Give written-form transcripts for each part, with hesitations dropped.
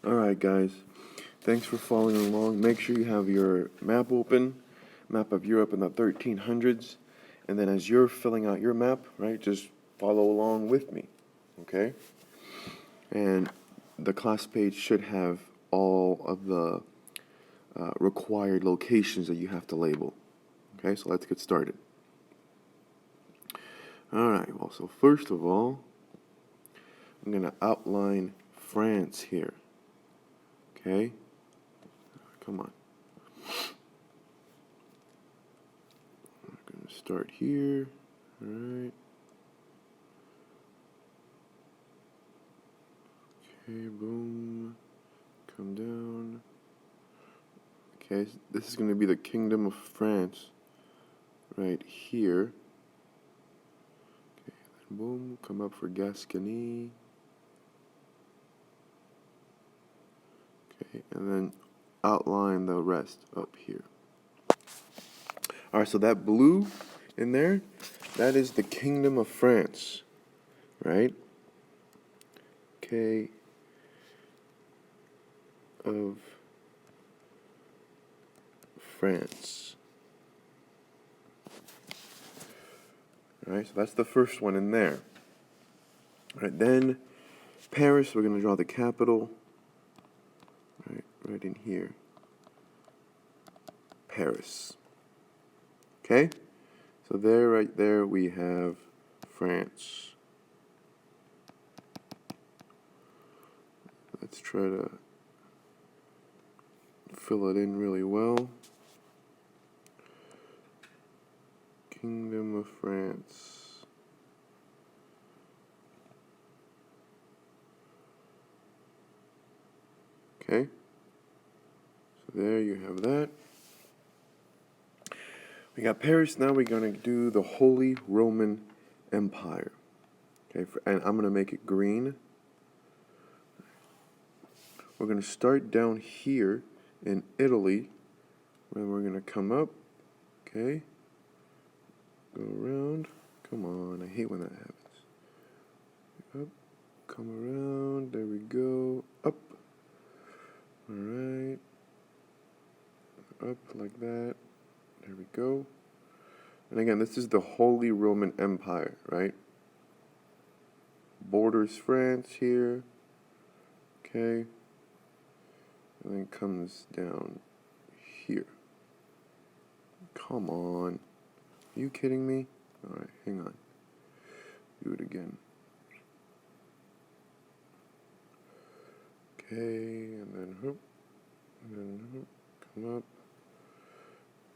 Alright guys, thanks for following along. Make sure you have your map open, map of Europe in the 1300s, and then as you're filling out your map, right, just follow along with me, okay? And the class page should have all of the required locations that you have to label. Okay, so let's get started. Alright, well, so first of all, I'm going to outline France here. Okay? Come on. I'm going to start here. Alright. Okay, boom. Come down. Okay, this is going to be the Kingdom of France right here. Okay, then boom, come up for Gascony. Okay, and then outline the rest up here. Alright, so that blue in there, that is the Kingdom of France, right? Okay, of France. Alright, so that's the first one in there. Alright, then Paris, we're going to draw the capital. Right in here. Paris. Okay? So there, right there, we have France. Let's try to fill it in really well. Kingdom of France. Okay? So there you have that. We got Paris, now we're going to do the Holy Roman Empire. Okay, and I'm going to make it green. We're going to start down here in Italy, and we're going to come up, okay, go around, come on, I hate when that happens, up, come around, there we go, up, alright, up like that, there we go, and again, this is the Holy Roman Empire, right, borders France here, okay, and then comes down here. Come on. Are you kidding me? Alright, hang on. Do it again. Okay, and then hoop. And then hoop. Come up.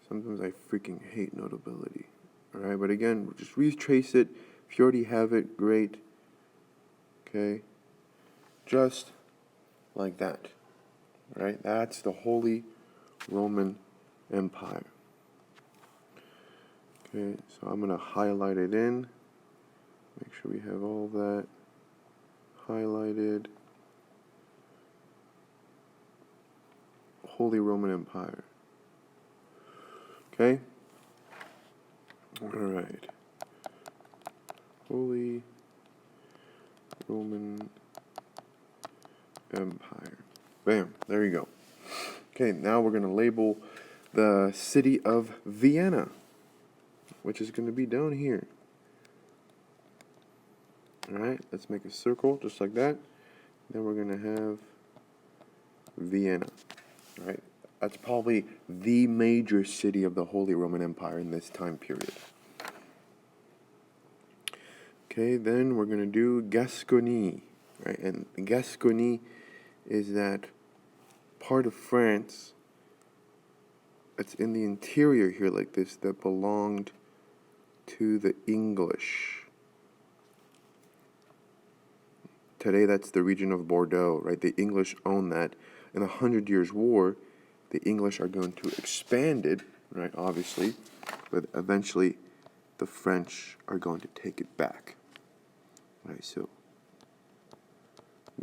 Sometimes I freaking hate Notability. Alright, but again, we'll just retrace it. If you already have it, great. Okay. Just like that. Alright, that's the Holy Roman Empire. Okay, so I'm going to highlight it in. Make sure we have all that highlighted. Holy Roman Empire. Okay? Alright. Holy Roman Empire. Bam, there you go. Okay, now we're going to label the city of Vienna, which is going to be down here. Alright, let's make a circle just like that. Then we're going to have Vienna. Alright, that's probably the major city of the Holy Roman Empire in this time period. Okay, then we're going to do Gascony. Right, and Gascony is that part of France that's in the interior here like this that belonged to the English. Today that's the region of Bordeaux, right? The English own that. In the 100 Years' War, the English are going to expand it, right, obviously, but eventually the French are going to take it back. Right, so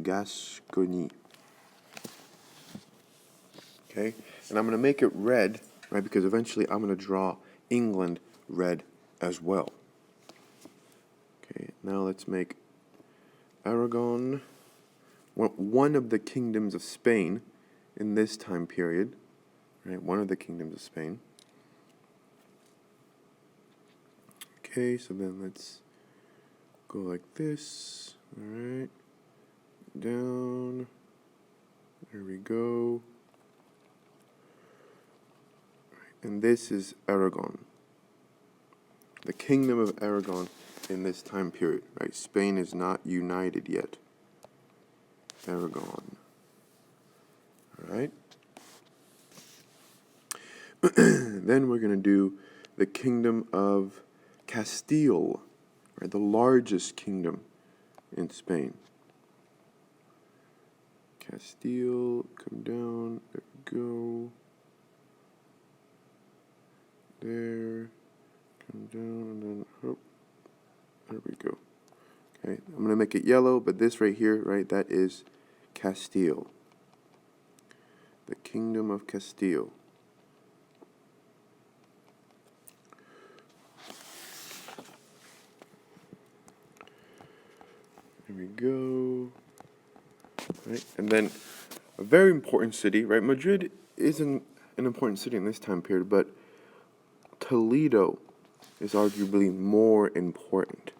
Gascony. Okay, and I'm going to make it red, right, because eventually I'm going to draw England red as well. Okay, now let's make Aragon one of the kingdoms of Spain in this time period, right? One of the kingdoms of Spain. Okay, so then let's go like this. All right, down. There we go. And this is Aragon. The kingdom of Aragon in this time period, right? Spain is not united yet. Aragon. All right. Then we're going to do the kingdom of Castile, right? The largest kingdom in Spain. Castile, come down, there we go. There, come down, and then, oh, there we go. Okay, I'm going to make it yellow, but this right here, right, that is Castile. The kingdom of Castile. There we go. Right, and then a very important city, right? Madrid isn't an important city in this time period, but Toledo is arguably more important.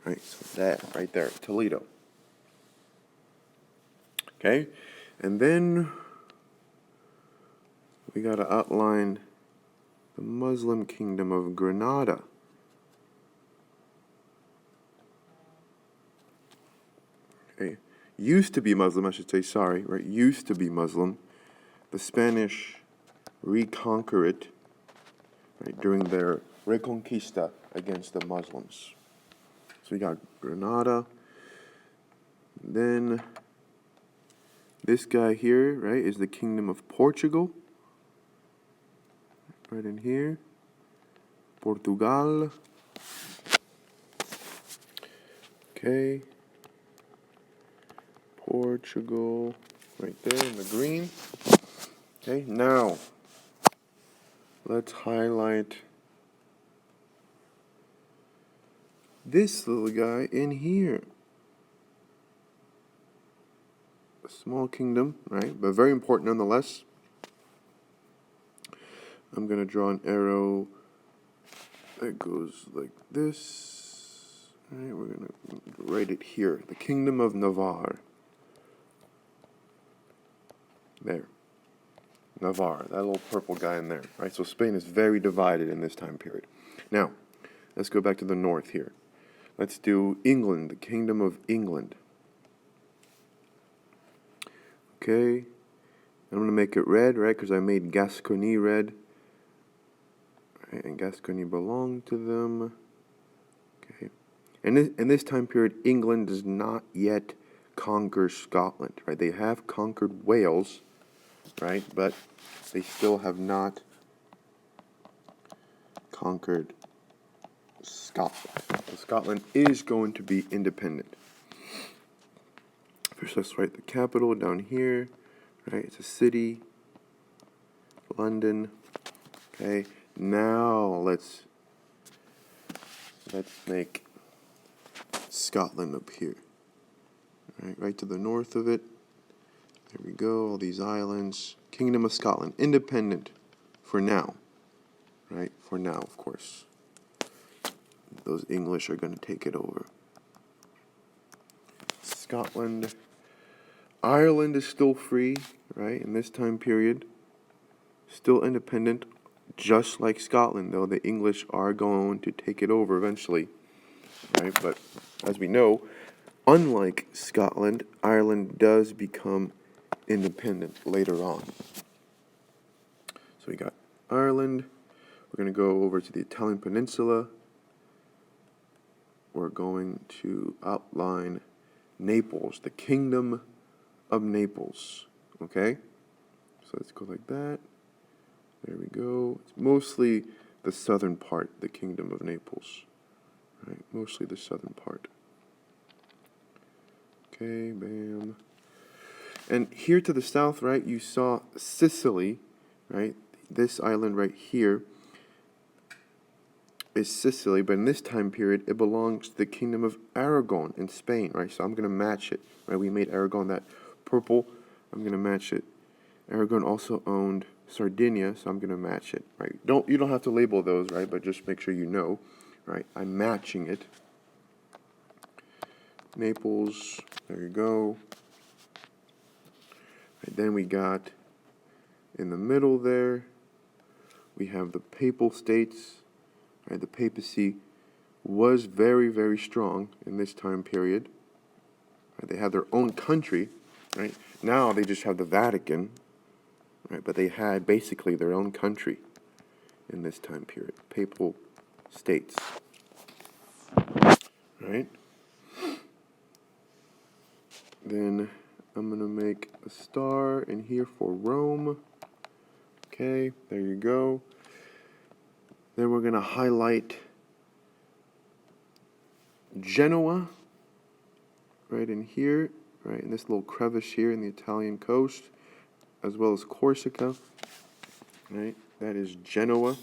Right, so that right there, Toledo. Okay, and then we got to outline the Muslim kingdom of Granada. Okay, used to be Muslim, I should say, sorry, right? Used to be Muslim. The Spanish reconquer it, right, during their Reconquista against the Muslims. So we got Granada. Then this guy here, right, is the kingdom of Portugal. Right in here. Portugal. Okay. Portugal. Right there in the green. Okay, now let's highlight this little guy in here. A small kingdom, right? But very important nonetheless. I'm going to draw an arrow that goes like this. Right, we're going to write it here. The kingdom of Navarre. There. Navarre, that little purple guy in there, right? So Spain is very divided in this time period. Now, let's go back to the north here. Let's do England, the kingdom of England. Okay, I'm going to make it red, right, because I made Gascony red. Right, and Gascony belonged to them. Okay, and in this time period, England does not yet conquer Scotland, right? They have conquered Wales, right, but they still have not conquered Scotland. So Scotland is going to be independent. First, let's write the capital down here, right? It's a city, London. Okay, now let's make Scotland up here, right to the north of it. There we go, all these islands. Kingdom of Scotland, independent for now, right? For now, of course. Those English are going to take it over. Scotland. Ireland is still free, right, in this time period. Still independent, just like Scotland, though the English are going to take it over eventually, right? But as we know, unlike Scotland, Ireland does become independent later on. So we got Ireland. We're going to go over to the Italian peninsula. We're going to outline Naples, the kingdom of Naples. Okay? So let's go like that. There we go. It's mostly the southern part, the kingdom of Naples. Right? Mostly the southern part. Okay, bam. And here to the south, right, you saw Sicily, right? This island right here is Sicily, but in this time period, it belongs to the kingdom of Aragon in Spain, right? So I'm going to match it, right? We made Aragon that purple. I'm going to match it. Aragon also owned Sardinia, so I'm going to match it, right? You don't have to label those, right? But just make sure you know, right? I'm matching it. Naples, there you go. Right, then we got in the middle there, we have the Papal States. Right, the papacy was very, very strong in this time period. Right, they had their own country. Right, now they just have the Vatican. Right, but they had basically their own country in this time period. Papal States. Right. Then I'm going to make a star in here for Rome. Okay, there you go. Then we're going to highlight Genoa, right in here, right in this little crevice here in the Italian coast, as well as Corsica, right? That is Genoa.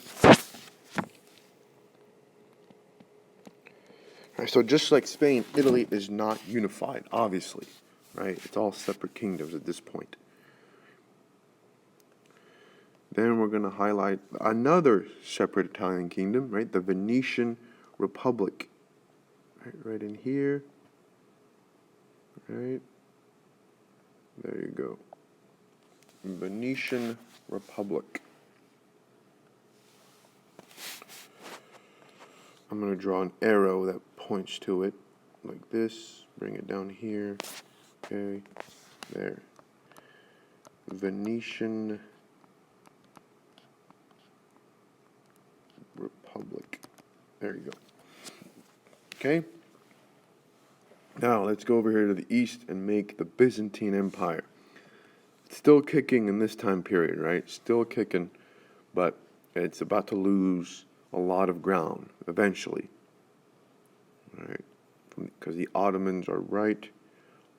Right, so just like Spain, Italy is not unified, obviously, right? It's all separate kingdoms at this point. Then we're going to highlight another separate Italian kingdom, right? The Venetian Republic, right in here, right? There you go. Venetian Republic. I'm going to draw an arrow that points to it like this. Bring it down here. Okay, there. Venetian Republic. There you go. Okay. Now let's go over here to the east and make the Byzantine Empire. It's still kicking in this time period, right? Still kicking, but it's about to lose a lot of ground eventually, right? Because the Ottomans are right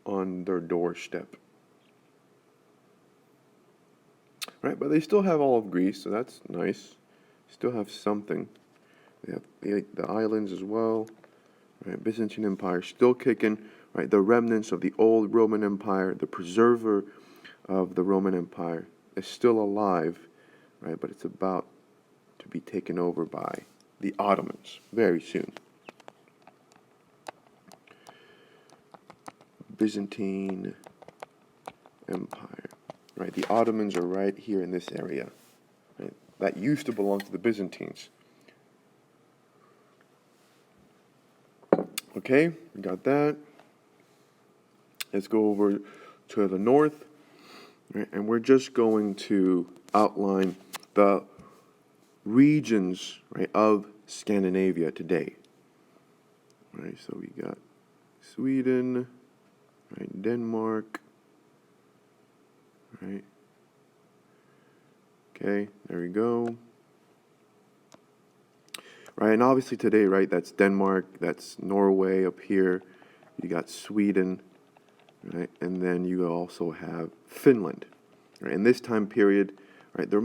on their doorstep, right? But they still have all of Greece, so that's nice. Still have something. They have the islands as well, right? Byzantine Empire still kicking, right? The remnants of the old Roman Empire, the preserver of the Roman Empire, is still alive, right? But it's about to be taken over by the Ottomans very soon. Byzantine Empire, right? The Ottomans are right here in this area, right? That used to belong to the Byzantines. Okay, we got that. Let's go over to the north, right? And we're just going to outline the regions, right, of Scandinavia today. Right, so we got Sweden, right, Denmark, right. Okay, there we go. Right, and obviously today, right, that's Denmark, that's Norway up here. You got Sweden, right, and then you also have Finland. Right, in this time period, right, they're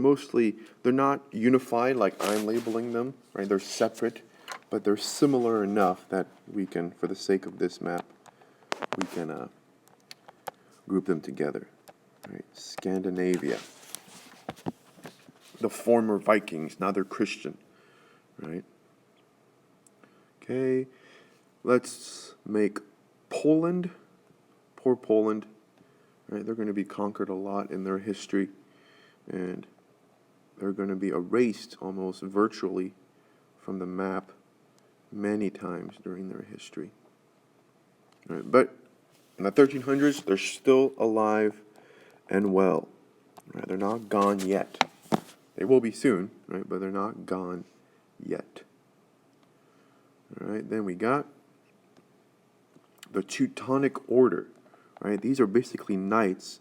not unified like I'm labeling them, right? They're separate, but they're similar enough that we can, for the sake of this map, we can group them together, right? Scandinavia. The former Vikings, now they're Christian, right? Okay, let's make Poland. Poor Poland, right? They're going to be conquered a lot in their history, and they're going to be erased almost virtually from the map many times during their history. Right, but in the 1300s, they're still alive and well. Right, they're not gone yet. They will be soon, right? But they're not gone yet. All right, then we got the Teutonic Order. Right, these are basically knights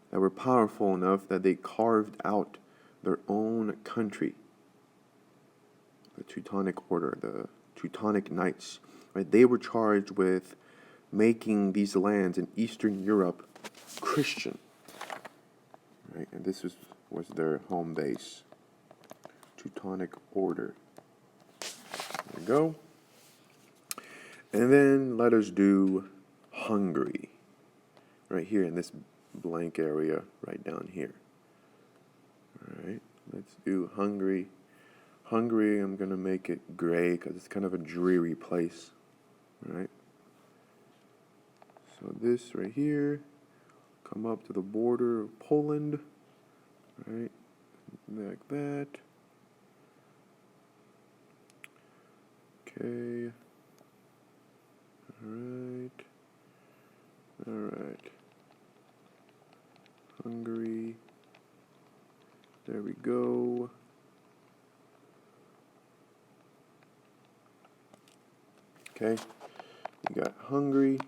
that were powerful enough that they carved out their own country. The Teutonic Order, the Teutonic Knights, right? They were charged with making these lands in Eastern Europe Christian, right? And this was their home base. Teutonic Order. There we go. And then let us do Hungary, right here in this blank area right down here. All right, let's do Hungary. Hungary, I'm going to make it gray because it's kind of a dreary place. All right. So this right here, come up to the border of Poland, right, like that. Okay. All right. Hungary. There we go. Okay, you got Hungary.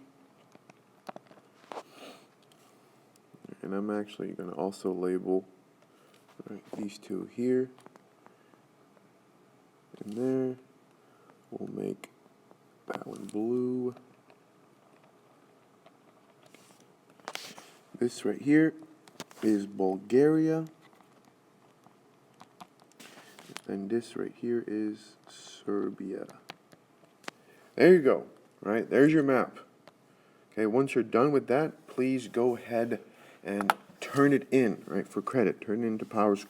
And I'm actually going to also label these two here and there. We'll make that one blue. This right here is Bulgaria. And this right here is Serbia. There you go. Right, there's your map. Okay, once you're done with that, please go ahead and turn it in, right, for credit. Turn it into PowerSchool.